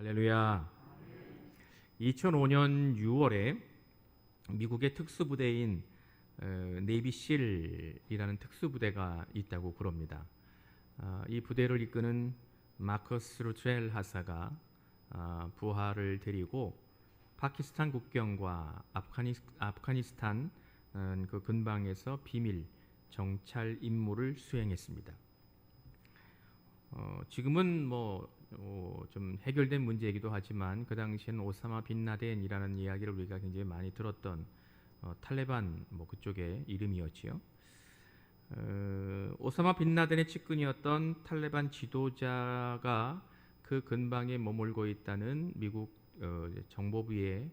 할렐루야. 2005년 6월에 미국의 특수부대인 네이비실이라는 특수부대가 있다고 그럽니다. 이 부대를 이끄는 마커스 루트렐 하사가 부하를 데리고 파키스탄 국경과 아프가니스탄 그 근방에서 비밀 정찰 임무를 수행했습니다. 지금은 좀 해결된 문제이기도 하지만 그 당시에는 오사마 빈 라덴이라는 이야기를 우리가 굉장히 많이 들었던 탈레반 그쪽의 이름이었지요. 오사마 빈 라덴의 측근이었던 탈레반 지도자가 그 근방에 머물고 있다는 미국 정보부의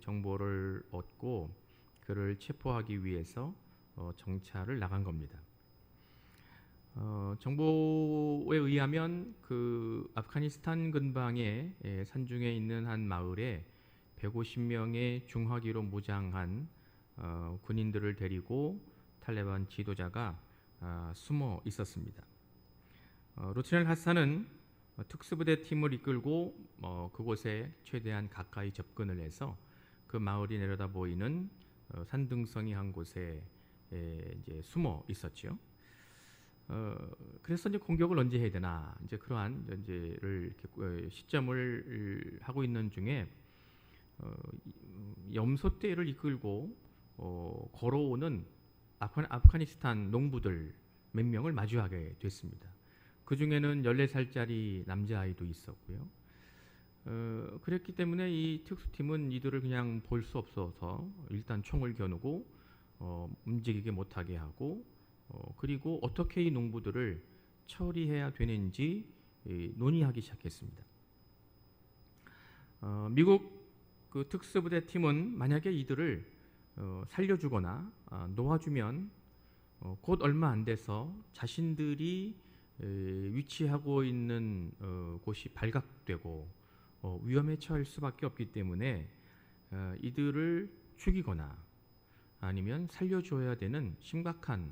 정보를 얻고 그를 체포하기 위해서 정찰을 나간 겁니다. 정보에 의하면 그 아프가니스탄 근방의 산중에 있는 한 마을에 150명의 중화기로 무장한 군인들을 데리고 탈레반 지도자가 숨어 있었습니다. 루트넬 하사는 특수부대 팀을 이끌고 그곳에 최대한 가까이 접근을 해서 그 마을이 내려다 보이는 산등성이 한 곳에 이제 숨어 있었죠. 그래서 이제 공격을 언제 해야 되나 이제 그러한 이제를 시점을 하고 있는 중에 염소떼를 이끌고 걸어오는 아프가니스탄 농부들 몇 명을 마주하게 됐습니다. 그 중에는 14살짜리 남자아이도 있었고요. 그랬기 때문에 이 특수팀은 이들을 그냥 볼 수 없어서 일단 총을 겨누고 움직이게 못하게 하고 그리고 어떻게 이 농부들을 처리해야 되는지 논의하기 시작했습니다. 미국 그 특수부대 팀은 만약에 이들을 살려주거나 놓아주면 곧 얼마 안 돼서 자신들이 위치하고 있는 곳이 발각되고 위험에 처할 수밖에 없기 때문에 이들을 죽이거나 아니면 살려줘야 되는 심각한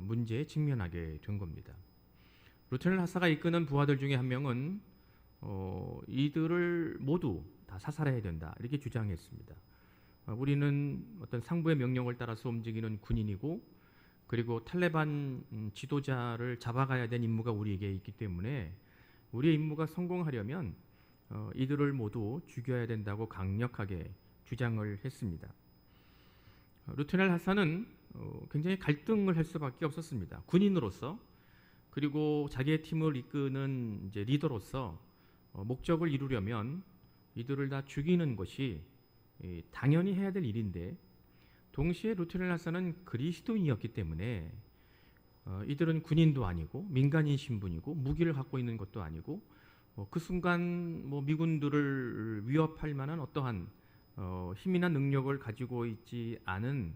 문제에 직면하게 된 겁니다. 루트넬 하사가 이끄는 부하들 중에 한 명은 이들을 모두 다 사살해야 된다 이렇게 주장했습니다. 우리는 어떤 상부의 명령을 따라서 움직이는 군인이고 그리고 탈레반 지도자를 잡아가야 될 임무가 우리에게 있기 때문에 우리의 임무가 성공하려면 이들을 모두 죽여야 된다고 강력하게 주장을 했습니다. 루트넬 하사는 굉장히 갈등을 할 수밖에 없었습니다. 군인으로서 그리고 자기의 팀을 이끄는 이제 리더로서 목적을 이루려면 이들을 다 죽이는 것이 당연히 해야 될 일인데 동시에 루트넬 하사는 그리스도인이었기 때문에 이들은 군인도 아니고 민간인 신분이고 무기를 갖고 있는 것도 아니고 그 순간 미군들을 위협할 만한 어떠한 힘이나 능력을 가지고 있지 않은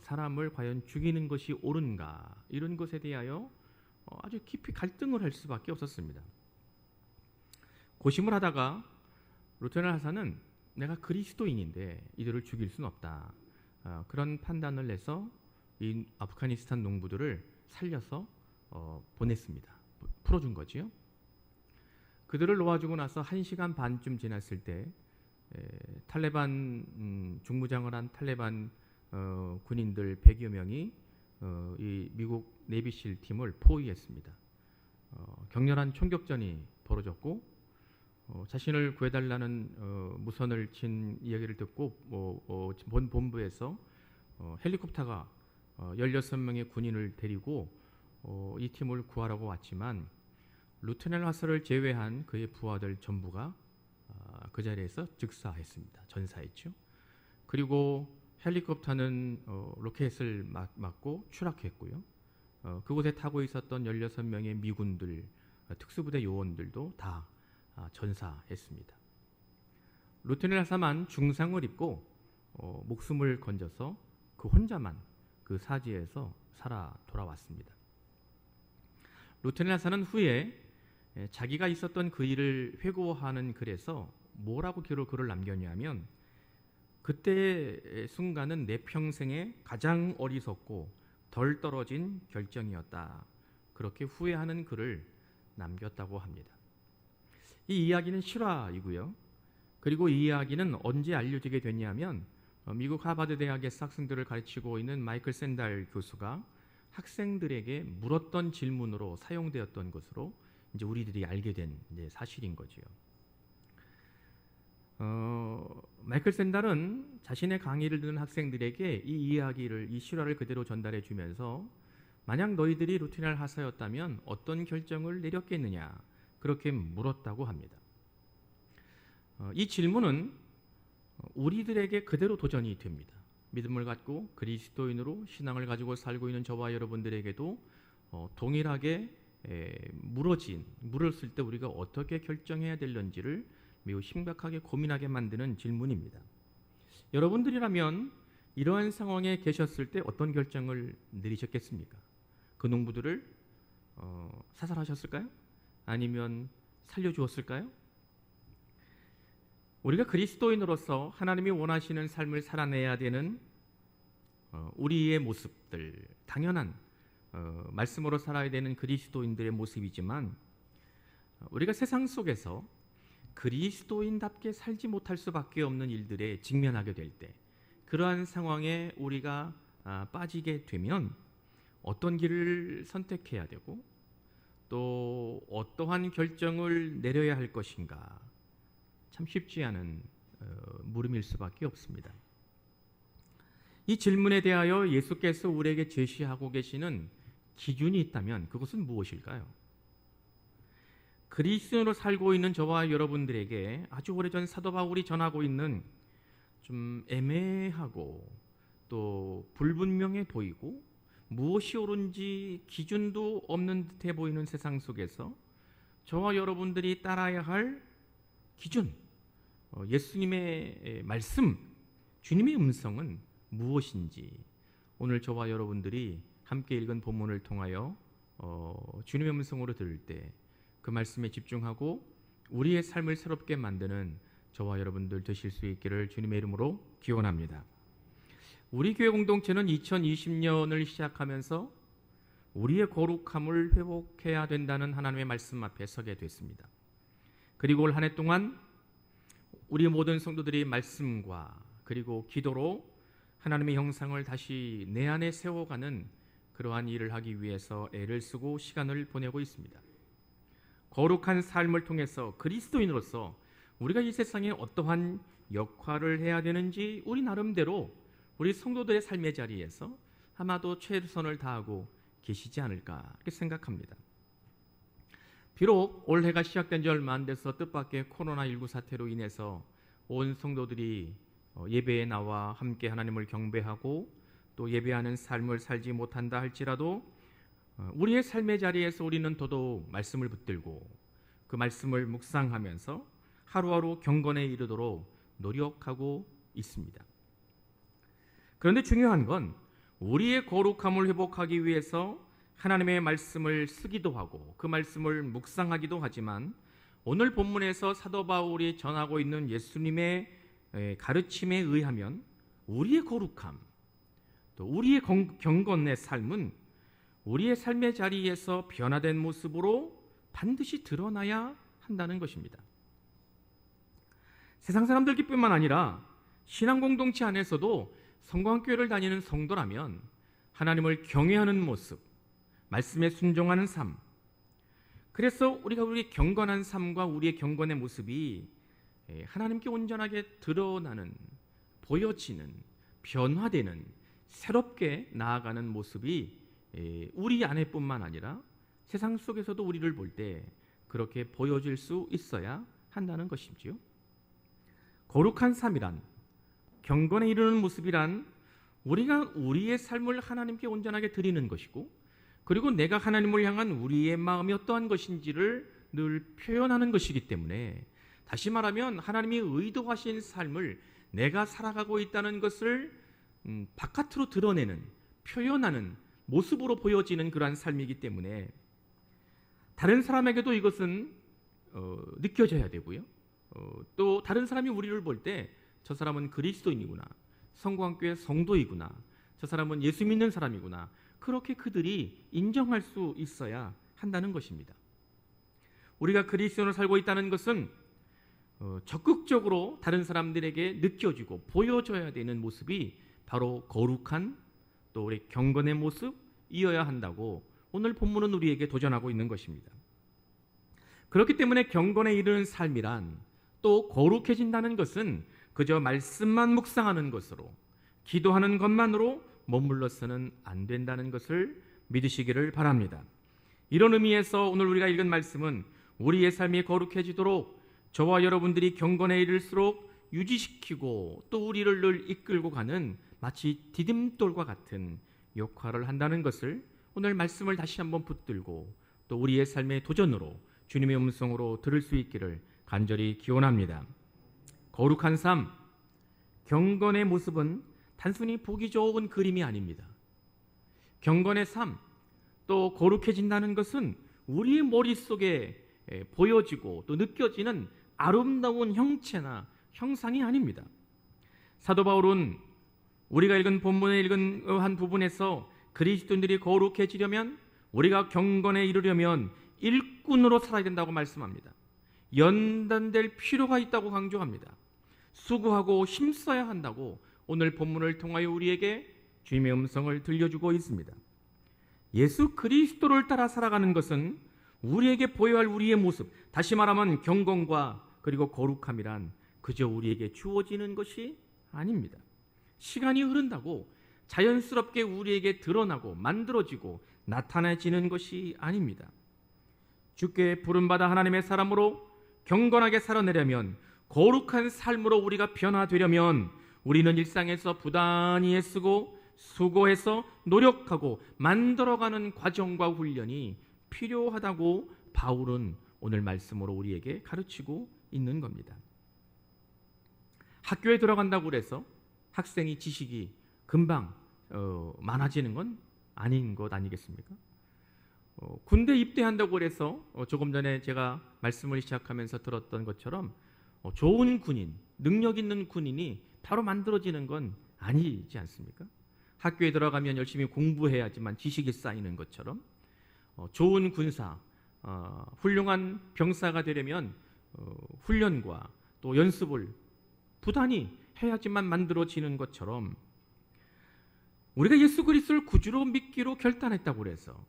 사람을 과연 죽이는 것이 옳은가 이런 것에 대하여 아주 깊이 갈등을 할 수밖에 없었습니다. 고심을 하다가 루트넬 하사는 내가 그리스도인인데 이들을 죽일 수는 없다. 그런 판단을 내서 이 아프가니스탄 농부들을 살려서 보냈습니다. 풀어준 거지요. 그들을 놓아주고 나서 1시간 반쯤 지났을 때 탈레반 중무장을 한 탈레반 군인들 100여 명이 이 미국 네이비실 팀을 포위했습니다. 격렬한 총격전이 벌어졌고 자신을 구해달라는 무선을 친 이야기를 듣고 본 본부에서 헬리콥터가 16명의 군인을 데리고 이 팀을 구하라고 왔지만 루트넬 하사를 제외한 그의 부하들 전부가 그 자리에서 즉사했습니다. 전사했죠. 그리고 헬리콥터는 로켓을 맞고 추락했고요. 그곳에 타고 있었던 16명의 미군들, 특수부대 요원들도 다 전사했습니다. 루트넬 하사만 중상을 입고 목숨을 건져서 그 혼자만 그 사지에서 살아 돌아왔습니다. 루트넬 하사는 후에 자기가 있었던 그 일을 회고하는 글에서 뭐라고 글을 남겼냐면 그때의 순간은 내 평생에 가장 어리석고 덜 떨어진 결정이었다. 그렇게 후회하는 글을 남겼다고 합니다. 이 이야기는 실화이고요. 그리고 이 이야기는 언제 알려지게 됐냐면 미국 하버드 대학에서 학생들을 가르치고 있는 마이클 샌달 교수가 학생들에게 물었던 질문으로 사용되었던 것으로 이제 우리들이 알게 된 이제 사실인 거지요. 마이클 샌달은 자신의 강의를 듣는 학생들에게 이 이야기를, 이 실화를 그대로 전달해 주면서 만약 너희들이 루틴을 하사였다면 어떤 결정을 내렸겠느냐 그렇게 물었다고 합니다. 이 질문은 우리들에게 그대로 도전이 됩니다. 믿음을 갖고 그리스도인으로 신앙을 가지고 살고 있는 저와 여러분들에게도 동일하게 물었을 때 우리가 어떻게 결정해야 될는지를 매우 심각하게 고민하게 만드는 질문입니다. 여러분들이라면 이러한 상황에 계셨을 때 어떤 결정을 내리셨겠습니까? 그 농부들을 사살하셨을까요? 아니면 살려주었을까요? 우리가 그리스도인으로서 하나님이 원하시는 삶을 살아내야 되는 우리의 모습들, 당연한 말씀으로 살아야 되는 그리스도인들의 모습이지만 우리가 세상 속에서 그리스도인답게 살지 못할 수밖에 없는 일들에 직면하게 될 때, 그러한 상황에 우리가 빠지게 되면 어떤 길을 선택해야 되고 또 어떠한 결정을 내려야 할 것인가, 참 쉽지 않은 물음일 수밖에 없습니다. 이 질문에 대하여 예수께서 우리에게 제시하고 계시는 기준이 있다면 그것은 무엇일까요? 그리스도인으로 살고 있는 저와 여러분들에게 아주 오래전 사도 바울이 전하고 있는 좀 애매하고 또 불분명해 보이고 무엇이 옳은지 기준도 없는 듯해 보이는 세상 속에서 저와 여러분들이 따라야 할 기준, 예수님의 말씀, 주님의 음성은 무엇인지 오늘 저와 여러분들이 함께 읽은 본문을 통하여 주님의 음성으로 들을 때 그 말씀에 집중하고 우리의 삶을 새롭게 만드는 저와 여러분들 되실 수 있기를 주님의 이름으로 기원합니다. 우리 교회 공동체는 2020년을 시작하면서 우리의 거룩함을 회복해야 된다는 하나님의 말씀 앞에 서게 됐습니다. 그리고 올 한 해 동안 우리 모든 성도들이 말씀과 그리고 기도로 하나님의 형상을 다시 내 안에 세워가는 그러한 일을 하기 위해서 애를 쓰고 시간을 보내고 있습니다. 거룩한 삶을 통해서 그리스도인으로서 우리가 이 세상에 어떠한 역할을 해야 되는지 우리 나름대로 우리 성도들의 삶의 자리에서 아마도 최선을 다하고 계시지 않을까 이렇게 생각합니다. 비록 올해가 시작된 지 얼마 안 돼서 뜻밖의 코로나19 사태로 인해서 온 성도들이 예배에 나와 함께 하나님을 경배하고 또 예배하는 삶을 살지 못한다 할지라도 우리의 삶의 자리에서 우리는 더더욱 말씀을 붙들고 그 말씀을 묵상하면서 하루하루 경건에 이르도록 노력하고 있습니다. 그런데 중요한 건 우리의 거룩함을 회복하기 위해서 하나님의 말씀을 쓰기도 하고 그 말씀을 묵상하기도 하지만 오늘 본문에서 사도 바울이 전하고 있는 예수님의 가르침에 의하면 우리의 거룩함, 또 우리의 경건의 삶은 우리의 삶의 자리에서 변화된 모습으로 반드시 드러나야 한다는 것입니다. 세상 사람들뿐만 아니라 신앙 공동체 안에서도 성광교회를 다니는 성도라면 하나님을 경외하는 모습, 말씀에 순종하는 삶, 그래서 우리가 우리의 경건한 삶과 우리의 경건의 모습이 하나님께 온전하게 드러나는, 보여지는, 변화되는, 새롭게 나아가는 모습이 우리 안에뿐만 아니라 세상 속에서도 우리를 볼 때 그렇게 보여질 수 있어야 한다는 것이지요. 거룩한 삶이란, 경건에 이르는 모습이란 우리가 우리의 삶을 하나님께 온전하게 드리는 것이고 그리고 내가 하나님을 향한 우리의 마음이 어떠한 것인지를 늘 표현하는 것이기 때문에 다시 말하면 하나님이 의도하신 삶을 내가 살아가고 있다는 것을 바깥으로 드러내는, 표현하는 모습으로 보여지는 그러한 삶이기 때문에 다른 사람에게도 이것은 느껴져야 되고요. 또 다른 사람이 우리를 볼 때 저 사람은 그리스도인이구나, 성광교회 성도이구나, 저 사람은 예수 믿는 사람이구나, 그렇게 그들이 인정할 수 있어야 한다는 것입니다. 우리가 그리스도인으로 살고 있다는 것은 적극적으로 다른 사람들에게 느껴지고 보여줘야 되는 모습이 바로 거룩한 또 우리 경건의 모습이어야 한다고 오늘 본문은 우리에게 도전하고 있는 것입니다. 그렇기 때문에 경건에 이르는 삶이란 또 거룩해진다는 것은 그저 말씀만 묵상하는 것으로 기도하는 것만으로 머물러서는 안 된다는 것을 믿으시기를 바랍니다. 이런 의미에서 오늘 우리가 읽은 말씀은 우리의 삶이 거룩해지도록 저와 여러분들이 경건에 이를수록 유지시키고 또 우리를 늘 이끌고 가는 마치 디딤돌과 같은 역할을 한다는 것을 오늘 말씀을 다시 한번 붙들고 또 우리의 삶의 도전으로 주님의 음성으로 들을 수 있기를 간절히 기원합니다. 거룩한 삶, 경건의 모습은 단순히 보기 좋은 그림이 아닙니다. 경건의 삶, 또 거룩해진다는 것은 우리의 머릿속에 보여지고 또 느껴지는 아름다운 형체나 형상이 아닙니다. 사도 바울은 우리가 읽은 본문에 읽은 한 부분에서 그리스도인들이 거룩해지려면 우리가 경건에 이르려면 일꾼으로 살아야 된다고 말씀합니다. 연단될 필요가 있다고 강조합니다. 수고하고 힘써야 한다고 오늘 본문을 통하여 우리에게 주님의 음성을 들려주고 있습니다. 예수 그리스도를 따라 살아가는 것은 우리에게 보여야 할 우리의 모습, 다시 말하면 경건과 그리고 거룩함이란 그저 우리에게 주어지는 것이 아닙니다. 시간이 흐른다고 자연스럽게 우리에게 드러나고 만들어지고 나타나지는 것이 아닙니다. 주께 부름받아 하나님의 사람으로 경건하게 살아내려면, 거룩한 삶으로 우리가 변화되려면 우리는 일상에서 부단히 애쓰고 수고해서 노력하고 만들어가는 과정과 훈련이 필요하다고 바울은 오늘 말씀으로 우리에게 가르치고 있는 겁니다. 학교에 들어간다고 해서 학생이 지식이 금방 많아지는 건 아닌 것 아니겠습니까? 군대 입대한다고 해서 조금 전에 제가 말씀을 시작하면서 들었던 것처럼 좋은 군인, 능력 있는 군인이 바로 만들어지는 건 아니지 않습니까? 학교에 들어가면 열심히 공부해야지만 지식이 쌓이는 것처럼 좋은 군사, 훌륭한 병사가 되려면 훈련과 또 연습을 부단히 해야지만 만들어지는 것처럼 우리가 예수 그리스도를 구주로 믿기로 결단했다고 그래서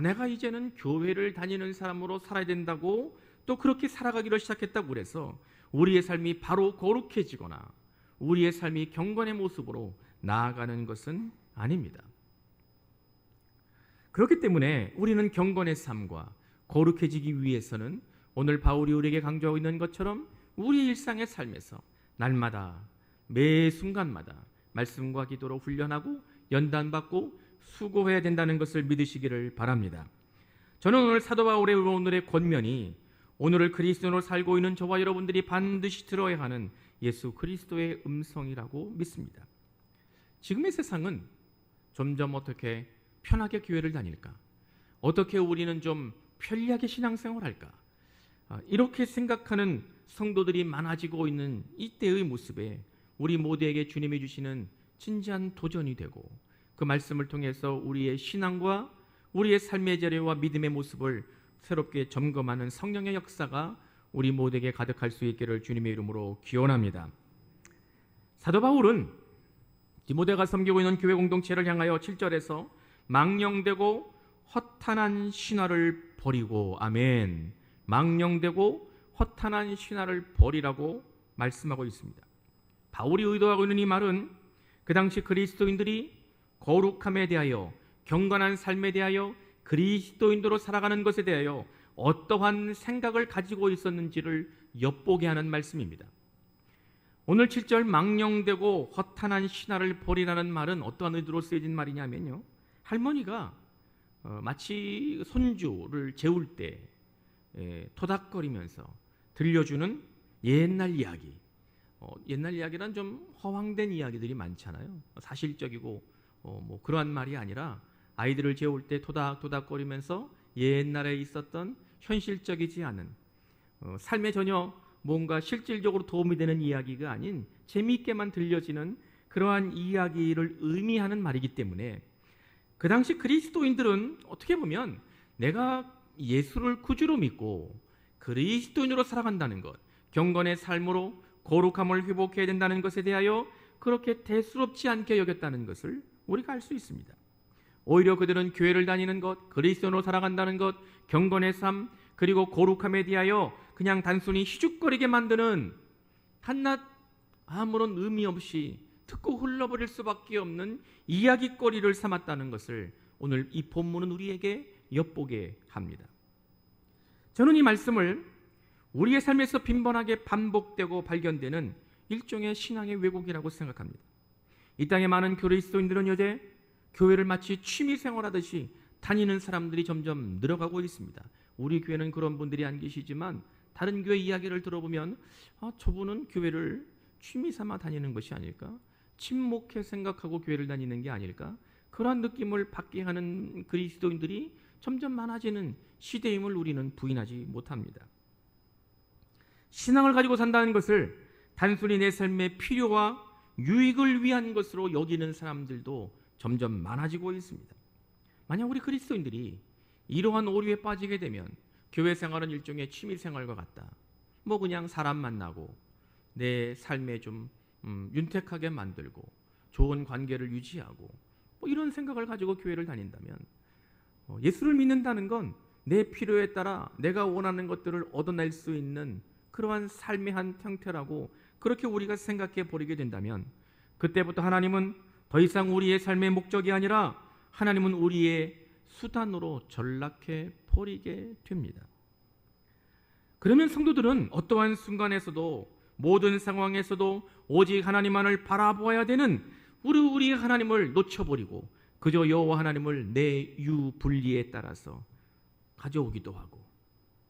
내가 이제는 교회를 다니는 사람으로 살아야 된다고 또 그렇게 살아가기로 시작했다고 그래서 우리의 삶이 바로 거룩해지거나 우리의 삶이 경건의 모습으로 나아가는 것은 아닙니다. 그렇기 때문에 우리는 경건의 삶과 거룩해지기 위해서는 오늘 바울이 우리에게 강조하고 있는 것처럼 우리 일상의 삶에서 날마다 매 순간마다 말씀과 기도로 훈련하고 연단받고 수고해야 된다는 것을 믿으시기를 바랍니다. 저는 오늘 사도 바울의 오늘의 권면이 오늘을 그리스도인으로 살고 있는 저와 여러분들이 반드시 들어야 하는 예수 그리스도의 음성이라고 믿습니다. 지금의 세상은 점점 어떻게 편하게 교회를 다닐까? 어떻게 우리는 좀 편리하게 신앙생활을 할까? 이렇게 생각하는 성도들이 많아지고 있는 이때의 모습에 우리 모두에게 주님이 주시는 진지한 도전이 되고 그 말씀을 통해서 우리의 신앙과 우리의 삶의 자료와 믿음의 모습을 새롭게 점검하는 성령의 역사가 우리 모두에게 가득할 수 있기를 주님의 이름으로 기원합니다. 사도 바울은 디모데가 섬기고 있는 교회 공동체를 향하여 7절에서 망령되고 허탄한 신화를 버리고, 아멘, 망령되고 허탄한 신화를 버리라고 말씀하고 있습니다. 바울이 의도하고 있는 이 말은 그 당시 그리스도인들이 거룩함에 대하여, 경건한 삶에 대하여, 그리스도인으로 살아가는 것에 대하여 어떠한 생각을 가지고 있었는지를 엿보게 하는 말씀입니다. 오늘 7절 망령되고 허탄한 신화를 버리라는 말은 어떠한 의도로 쓰여진 말이냐면요, 할머니가 마치 손주를 재울 때 토닥거리면서 들려주는 옛날 이야기, 옛날 이야기란 좀 허황된 이야기들이 많잖아요. 사실적이고 뭐 그러한 말이 아니라 아이들을 재울 때 토닥토닥거리면서 옛날에 있었던 현실적이지 않은 삶에 전혀 뭔가 실질적으로 도움이 되는 이야기가 아닌 재미있게만 들려지는 그러한 이야기를 의미하는 말이기 때문에 그 당시 그리스도인들은 어떻게 보면 내가 예수를 구주로 믿고 그리스도인으로 살아간다는 것, 경건의 삶으로 거룩함을 회복해야 된다는 것에 대하여 그렇게 대수롭지 않게 여겼다는 것을 우리가 알 수 있습니다. 오히려 그들은 교회를 다니는 것, 그리스도인으로 살아간다는 것, 경건의 삶, 그리고 거룩함에 대하여 그냥 단순히 희죽거리게 만드는 한낱 아무런 의미 없이 듣고 흘러버릴 수밖에 없는 이야기거리를 삼았다는 것을 오늘 이 본문은 우리에게 엿보게 합니다. 저는 이 말씀을 우리의 삶에서 빈번하게 반복되고 발견되는 일종의 신앙의 왜곡이라고 생각합니다. 이 땅에 많은 그리스도인들은 요새 교회를 마치 취미 생활하듯이 다니는 사람들이 점점 늘어가고 있습니다. 우리 교회는 그런 분들이 안 계시지만 다른 교회 이야기를 들어보면 저분은 교회를 취미 삼아 다니는 것이 아닐까? 침묵해 생각하고 교회를 다니는 게 아닐까? 그러한 느낌을 받게 하는 그리스도인들이 점점 많아지는 시대임을 우리는 부인하지 못합니다. 신앙을 가지고 산다는 것을 단순히 내 삶의 필요와 유익을 위한 것으로 여기는 사람들도 점점 많아지고 있습니다. 만약 우리 그리스도인들이 이러한 오류에 빠지게 되면 교회 생활은 일종의 취미 생활과 같다. 그냥 사람 만나고 내 삶에 좀 윤택하게 만들고 좋은 관계를 유지하고 이런 생각을 가지고 교회를 다닌다면 예수를 믿는다는 건 내 필요에 따라 내가 원하는 것들을 얻어낼 수 있는 그러한 삶의 한 형태라고 그렇게 우리가 생각해 버리게 된다면 그때부터 하나님은 더 이상 우리의 삶의 목적이 아니라 하나님은 우리의 수단으로 전락해 버리게 됩니다. 그러면 성도들은 어떠한 순간에서도 모든 상황에서도 오직 하나님만을 바라보아야 되는 우리의 하나님을 놓쳐버리고 그저 여호와 하나님을 내 유분리에 따라서 가져오기도 하고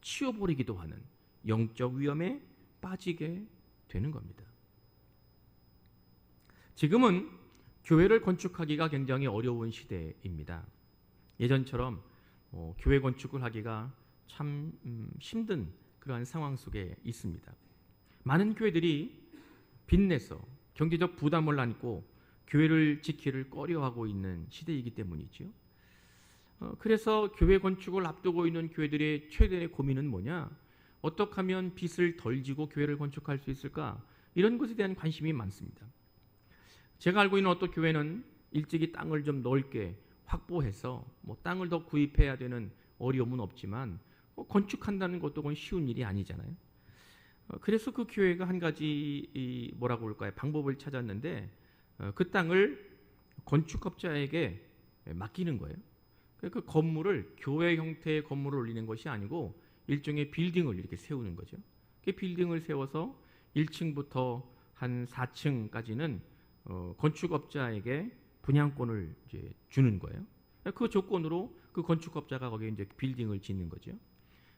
치워버리기도 하는 영적 위험에 빠지게 되는 겁니다. 지금은 교회를 건축하기가 굉장히 어려운 시대입니다. 예전처럼 교회 건축을 하기가 참 힘든 그러한 상황 속에 있습니다. 많은 교회들이 빚내서 경제적 부담을 안고 교회를 지키를 꺼려하고 있는 시대이기 때문이죠. 그래서 교회 건축을 앞두고 있는 교회들의 최대의 고민은 뭐냐? 어떻게 하면 빚을 덜 지고 교회를 건축할 수 있을까? 이런 것에 대한 관심이 많습니다. 제가 알고 있는 어떤 교회는 일찍이 땅을 좀 넓게 확보해서 땅을 더 구입해야 되는 어려움은 없지만 건축한다는 것도 그건 쉬운 일이 아니잖아요. 그래서 그 교회가 한 가지 방법을 찾았는데 그 땅을 건축업자에게 맡기는 거예요. 그 건물을 교회 형태의 건물을 올리는 것이 아니고 일종의 빌딩을 이렇게 세우는 거죠. 그 빌딩을 세워서 1층부터 한 4층까지는 건축업자에게 분양권을 이제 주는 거예요. 그 조건으로 그 건축업자가 거기에 이제 빌딩을 짓는 거죠.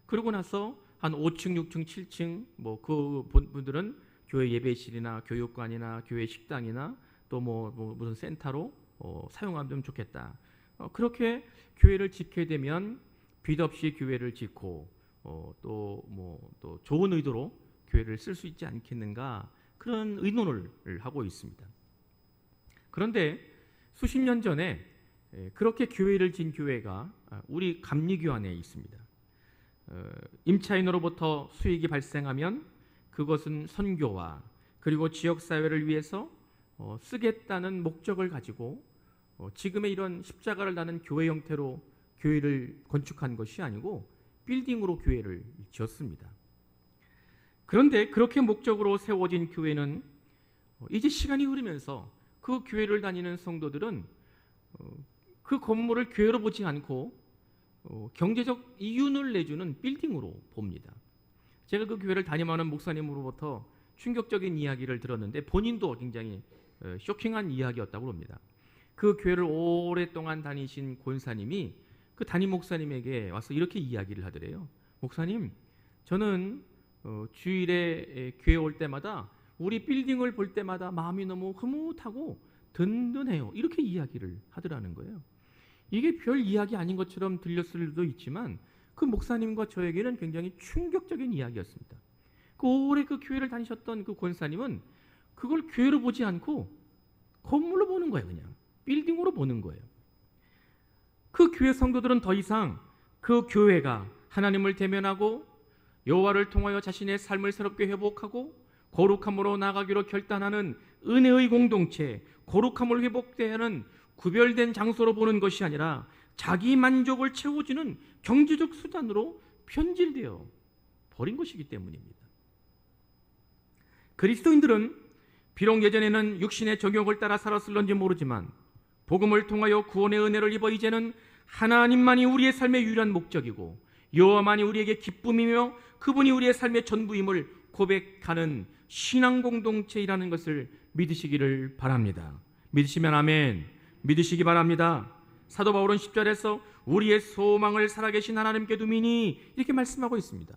그러고 나서 한 5층, 6층, 7층 그 분들은 교회 예배실이나 교육관이나 교회 식당이나 또 무슨 센터로 사용하면 좋겠다. 그렇게 교회를 짓게 되면 빚 없이 교회를 짓고 또 좋은 의도로 교회를 쓸 수 있지 않겠는가 그런 의논을 하고 있습니다. 그런데 수십 년 전에 그렇게 교회를 진 교회가 우리 감리교환에 있습니다. 임차인으로부터 수익이 발생하면 그것은 선교와 그리고 지역사회를 위해서 쓰겠다는 목적을 가지고 지금의 이런 십자가를 다는 교회 형태로 교회를 건축한 것이 아니고 빌딩으로 교회를 지었습니다. 그런데 그렇게 목적으로 세워진 교회는 이제 시간이 흐르면서 그 교회를 다니는 성도들은 그 건물을 교회로 보지 않고 경제적 이윤을 내주는 빌딩으로 봅니다. 제가 그 교회를 담임하는 목사님으로부터 충격적인 이야기를 들었는데 본인도 굉장히 쇼킹한 이야기였다고 합니다. 그 교회를 오랫동안 다니신 권사님이 그 담임 목사님에게 와서 이렇게 이야기를 하더래요. 목사님, 저는 주일에 교회 올 때마다 우리 빌딩을 볼 때마다 마음이 너무 흐뭇하고 든든해요. 이렇게 이야기를 하더라는 거예요. 이게 별 이야기 아닌 것처럼 들렸을 수도 있지만 그 목사님과 저에게는 굉장히 충격적인 이야기였습니다. 오래 그 교회를 다니셨던 그 권사님은 그걸 교회로 보지 않고 건물로 보는 거예요. 그냥 빌딩으로 보는 거예요. 그 교회 성도들은 더 이상 그 교회가 하나님을 대면하고 여호와를 통하여 자신의 삶을 새롭게 회복하고 거룩함으로 나아가기로 결단하는 은혜의 공동체, 거룩함을 회복되는 구별된 장소로 보는 것이 아니라 자기 만족을 채워주는 경제적 수단으로 변질되어 버린 것이기 때문입니다. 그리스도인들은 비록 예전에는 육신의 정욕을 따라 살았을런지 모르지만 복음을 통하여 구원의 은혜를 입어 이제는 하나님만이 우리의 삶의 유일한 목적이고 여호와만이 우리에게 기쁨이며 그분이 우리의 삶의 전부임을 고백하는 신앙 공동체이라는 것을 믿으시기를 바랍니다. 믿으시면 아멘. 믿으시기 바랍니다. 사도 바울은 10절에서 우리의 소망을 살아계신 하나님께 두미니 이렇게 말씀하고 있습니다.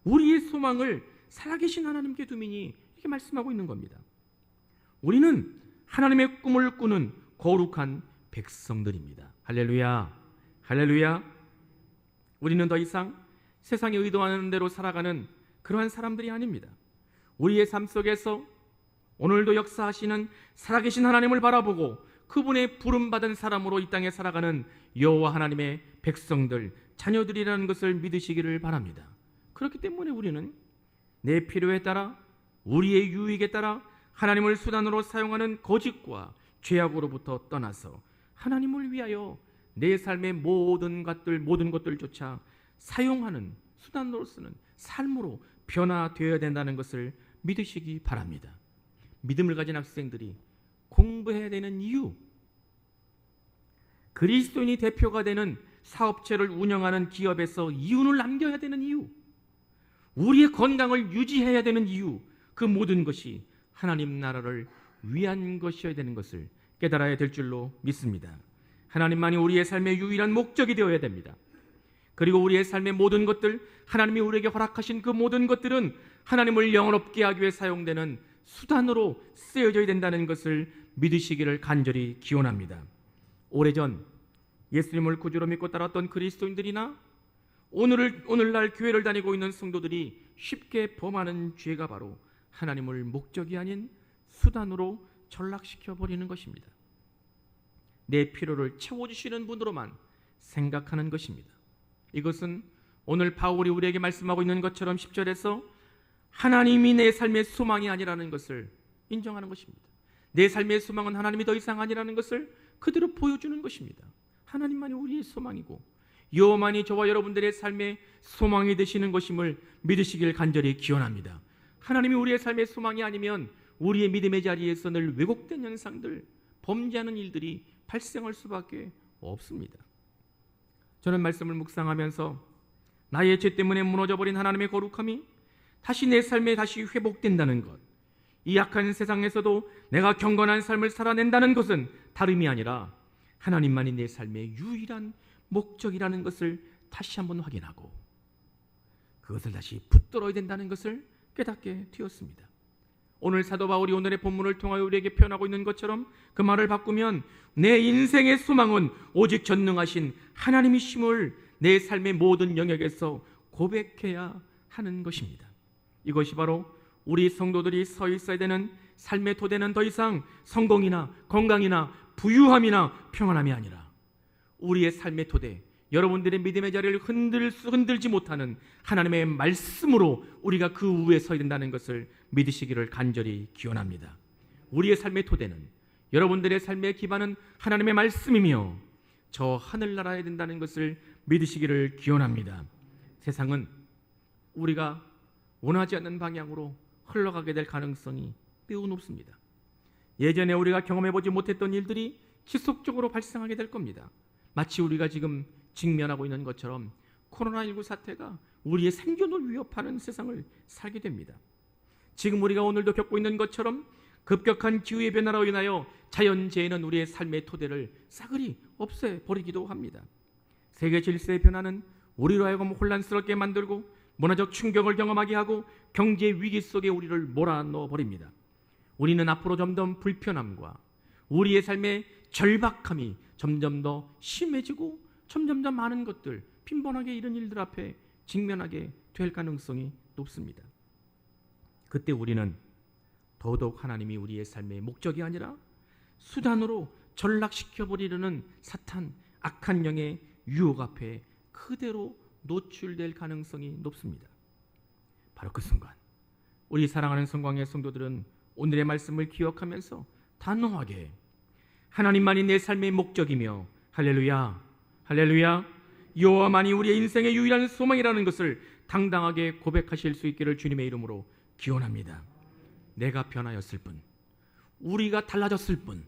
우리의 소망을 살아계신 하나님께 두미니 이렇게 말씀하고 있는 겁니다. 우리는 하나님의 꿈을 꾸는 거룩한 백성들입니다. 할렐루야, 할렐루야. 우리는 더 이상 세상이 의도하는 대로 살아가는 그러한 사람들이 아닙니다. 우리의 삶 속에서 오늘도 역사하시는 살아계신 하나님을 바라보고 그분의 부름받은 사람으로 이 땅에 살아가는 여호와 하나님의 백성들, 자녀들이라는 것을 믿으시기를 바랍니다. 그렇기 때문에 우리는 내 필요에 따라 우리의 유익에 따라 하나님을 수단으로 사용하는 거짓과 죄악으로부터 떠나서 하나님을 위하여 내 삶의 모든 것들조차 사용하는 수단으로 쓰는 삶으로 변화되어야 된다는 것을 믿으시기 바랍니다. 믿음을 가진 학생들이 공부해야 되는 이유, 그리스도인이 대표가 되는 사업체를 운영하는 기업에서 이윤을 남겨야 되는 이유, 우리의 건강을 유지해야 되는 이유, 그 모든 것이 하나님 나라를 위한 것이어야 되는 것을 깨달아야 될 줄로 믿습니다. 하나님만이 우리의 삶의 유일한 목적이 되어야 됩니다. 그리고 우리의 삶의 모든 것들, 하나님이 우리에게 허락하신 그 모든 것들은 하나님을 영원롭게 하기 위해 사용되는 수단으로 쓰여져야 된다는 것을 믿으시기를 간절히 기원합니다. 오래전 예수님을 구주로 믿고 따랐던 그리스도인들이나 오늘날 교회를 다니고 있는 성도들이 쉽게 범하는 죄가 바로 하나님을 목적이 아닌 수단으로 전락시켜 버리는 것입니다. 내 필요를 채워주시는 분으로만 생각하는 것입니다. 이것은 오늘 바울이 우리에게 말씀하고 있는 것처럼 10절에서 하나님이 내 삶의 소망이 아니라는 것을 인정하는 것입니다. 내 삶의 소망은 하나님이 더 이상 아니라는 것을 그대로 보여주는 것입니다. 하나님만이 우리의 소망이고 여호와만이 저와 여러분들의 삶의 소망이 되시는 것임을 믿으시길 간절히 기원합니다. 하나님이 우리의 삶의 소망이 아니면 우리의 믿음의 자리에서 늘 왜곡된 현상들, 범죄하는 일들이 발생할 수밖에 없습니다. 저는 말씀을 묵상하면서 나의 죄 때문에 무너져버린 하나님의 거룩함이 다시 내 삶에 다시 회복된다는 것, 이 악한 세상에서도 내가 경건한 삶을 살아낸다는 것은 다름이 아니라 하나님만이 내 삶의 유일한 목적이라는 것을 다시 한번 확인하고 그것을 다시 붙들어야 된다는 것을 깨닫게 되었습니다. 오늘 사도 바울이 오늘의 본문을 통하여 우리에게 표현하고 있는 것처럼 그 말을 바꾸면 내 인생의 소망은 오직 전능하신 하나님이심을 내 삶의 모든 영역에서 고백해야 하는 것입니다. 이것이 바로 우리 성도들이 서 있어야 되는 삶의 토대는 더 이상 성공이나 건강이나 부유함이나 평안함이 아니라 우리의 삶의 토대, 여러분들의 믿음의 자리를 흔들지 못하는 하나님의 말씀으로 우리가 그 위에 서야 된다는 것을 믿으시기를 간절히 기원합니다. 우리의 삶의 토대는, 여러분들의 삶의 기반은 하나님의 말씀이며 저 하늘나라에 된다는 것을 믿으시기를 기원합니다. 세상은 우리가 원하지 않는 방향으로 흘러가게 될 가능성이 매우 높습니다. 예전에 우리가 경험해보지 못했던 일들이 지속적으로 발생하게 될 겁니다. 마치 우리가 지금 직면하고 있는 것처럼 코로나19 사태가 우리의 생존을 위협하는 세상을 살게 됩니다. 지금 우리가 오늘도 겪고 있는 것처럼 급격한 기후의 변화로 인하여 자연재해는 우리의 삶의 토대를 싸그리 없애버리기도 합니다. 세계 질서의 변화는 우리로 하여금 혼란스럽게 만들고 문화적 충격을 경험하게 하고 경제 위기 속에 우리를 몰아넣어 버립니다. 우리는 앞으로 점점 불편함과 우리의 삶의 절박함이 점점 더 심해지고 점점 더 많은 것들, 빈번하게 이런 일들 앞에 직면하게 될 가능성이 높습니다. 그때 우리는 더더욱 하나님이 우리의 삶의 목적이 아니라 수단으로 전락시켜버리려는 사탄, 악한 영의 유혹 앞에 그대로 노출될 가능성이 높습니다. 바로 그 순간 우리 사랑하는 성광의 성도들은 오늘의 말씀을 기억하면서 단호하게 하나님만이 내 삶의 목적이며 할렐루야 할렐루야 여호와만이 우리의 인생의 유일한 소망이라는 것을 당당하게 고백하실 수 있기를 주님의 이름으로 기원합니다. 내가 변하였을 뿐, 우리가 달라졌을 뿐,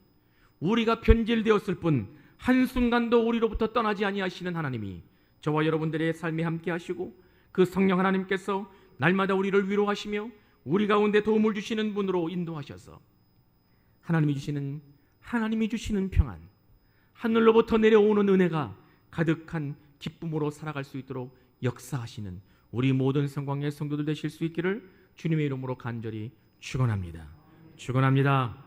우리가 변질되었을 뿐 한순간도 우리로부터 떠나지 아니하시는 하나님이 저와 여러분들의 삶에 함께 하시고 그 성령 하나님께서 날마다 우리를 위로하시며 우리 가운데 도움을 주시는 분으로 인도하셔서 하나님이 주시는 평안, 하늘로부터 내려오는 은혜가 가득한 기쁨으로 살아갈 수 있도록 역사하시는 우리 모든 성광의 성도들 되실 수 있기를 주님의 이름으로 간절히 축원합니다. 축원합니다.